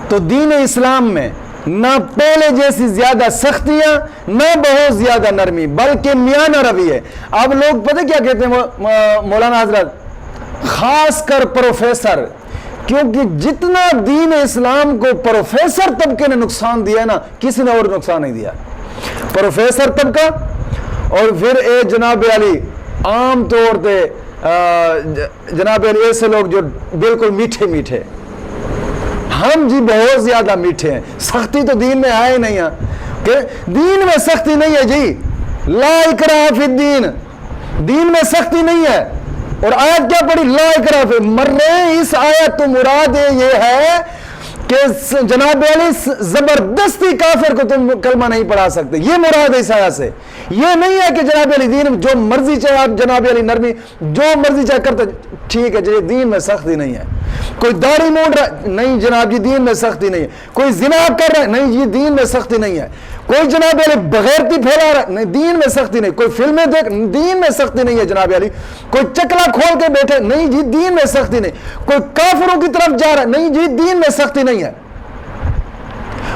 تو دین اسلام میں نہ پہلے جیسی زیادہ سختیاں نہ بہت زیادہ نرمی، بلکہ میانہ روی ہے۔ اب لوگ پتہ کیا کہتے ہیں مولانا حضرت، خاص کر پروفیسر، کیونکہ جتنا دین اسلام کو پروفیسر طبقے نے نقصان دیا ہے نا، کسی نے اور نقصان نہیں دیا۔ پروفیسر طبقہ اور پھر اے جناب علی عام طور پہ جناب علی ایسے لوگ جو بالکل میٹھے میٹھے، ہم جی بہت زیادہ میٹھے ہیں، سختی تو دین میں ہے ہی نہیں ہے، کہ دین میں سختی نہیں ہے جی، لا اکراہ فی الدین، دین میں سختی نہیں ہے۔ اور آیت کیا پڑھی؟ لا اکراہ فی، مر رہے اس آیت تو مراد یہ ہے کہ جناب علی زبردستی کافر کو تم کلمہ نہیں پڑھا سکتے، یہ مراد ہے اس آیت سے۔ یہ نہیں ہے کہ جناب علی دین جو مرضی چاہے آپ جناب علی نرمی جو مرضی چاہے کرتے، ٹھیک ہے جی دین میں سختی نہیں ہے۔ کوئی داڑھی مونڈ رہا ہے، نہیں جناب جی دین میں سختی نہیں ہے۔ کوئی زنا کر رہا ہے، نہیں جی دین میں سختی نہیں ہے۔ کوئی جناب علی بغیرتی پھیلا رہا ہے، نہیں دین میں سختی نہیں۔ کوئی فلمیں دیکھ، دین میں سختی نہیں ہے جناب علی۔ کوئی چکلا کھول کے بیٹھے، نہیں جی دین میں سختی نہیں۔ کوئی کافروں کی طرف جا رہا ہے، نہیں جی دین میں سختی نہیں ہے۔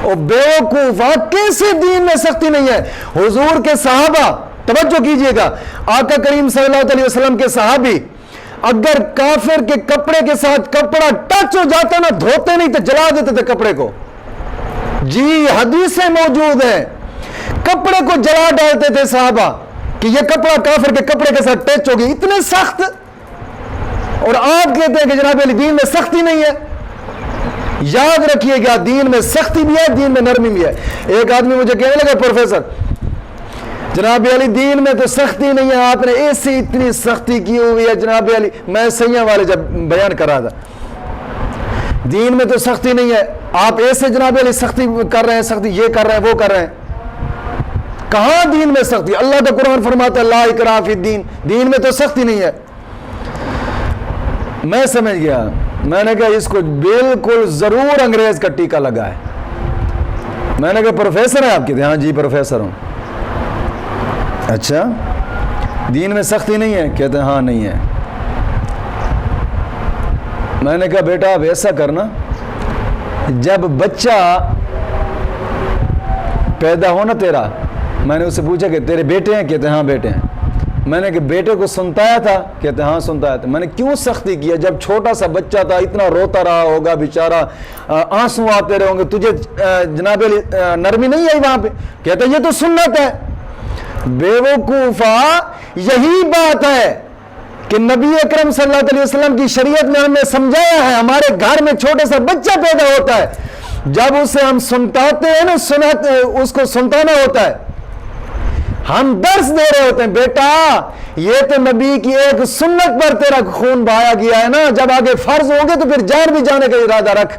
اور بیوقوف کیسے دین میں سختی نہیں ہے؟ حضور کے صحابہ، توجہ کیجئے گا، آقا کریم صلی اللہ علیہ وسلم کے صحابی اگر کافر کے کپڑے کے ساتھ کپڑا ٹچ ہو جاتا نا، دھوتے نہیں تھے، جلا دیتے تھے کپڑے کو۔ جی حدیثیں موجود ہیں، کپڑے کو جلا ڈالتے تھے صحابہ کہ یہ کپڑا کافر کے کپڑے کے ساتھ ٹچ ہوگی، اتنے سخت۔ اور آپ کہتے ہیں کہ جناب علی دین میں سختی نہیں ہے۔ یاد رکھیے گا دین میں سختی بھی ہے، دین میں نرمی بھی ہے۔ ایک آدمی مجھے کہنے لگا پروفیسر جناب علی دین میں تو سختی نہیں ہے، آپ نے ایسی اتنی سختی کی ہوئی ہے جناب علی۔ میں سیاں والے جب بیان کر رہا تھا، دین میں تو سختی نہیں ہے، آپ ایسے جناب علی سختی کر رہے ہیں، سختی یہ کر رہے ہیں وہ کر رہے ہیں۔ کہاں دین میں سختی؟ اللہ کا قرآن فرماتا ہے لا اکراہ فی الدین، دین میں تو سختی نہیں ہے۔ میں سمجھ گیا، میں نے کہا اس کو بالکل ضرور انگریز کا ٹیکہ لگا ہے۔ میں نے کہا پروفیسر ہیں آپ کے؟ ہاں جی پروفیسر ہوں۔ اچھا دین میں سختی نہیں ہے؟ کہتے ہیں ہاں نہیں ہے۔ میں نے کہا بیٹا اب ایسا کرنا، جب بچہ پیدا ہونا تیرا، میں نے اس سے پوچھا کہ تیرے بیٹے ہیں؟ کہتے ہیں ہاں بیٹے ہیں۔ میں نے کہ بیٹے کو سنتایا تھا؟ کہتے ہیں ہاں سنتایا تھا۔ میں نے کیوں سختی کیا؟ جب چھوٹا سا بچہ تھا اتنا روتا رہا ہوگا بیچارہ، آنسو آتے رہے ہوں گے، تجھے جناب نرمی نہیں آئی وہاں پہ؟ کہتے ہیں یہ تو سنت ہے۔ بیوقوفا یہی بات ہے کہ نبی اکرم صلی اللہ علیہ وسلم کی شریعت میں ہم نے سمجھایا ہے، ہمارے گھر میں چھوٹا سا بچہ پیدا ہوتا ہے، جب اسے ہم سنتاتے ہیں نا، اس کو سنتانا ہوتا ہے، ہم درس دے رہے ہوتے ہیں بیٹا یہ تو نبی کی ایک سنت پر تیرا خون بہایا گیا ہے نا، جب آگے فرض ہوں گے تو پھر جان بھی جانے کا ارادہ رکھ،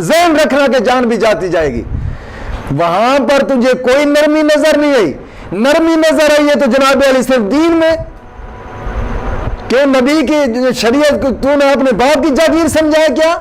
ذہن رکھنا کہ جان بھی جاتی جائے گی۔ وہاں پر تجھے کوئی نرمی نظر نہیں آئی، نرمی نظر آئی ہے تو جناب علی صرف دین میں، کہ نبی کی شریعت کو تو نے اپنے باپ کی جاگیر سمجھا ہے کیا؟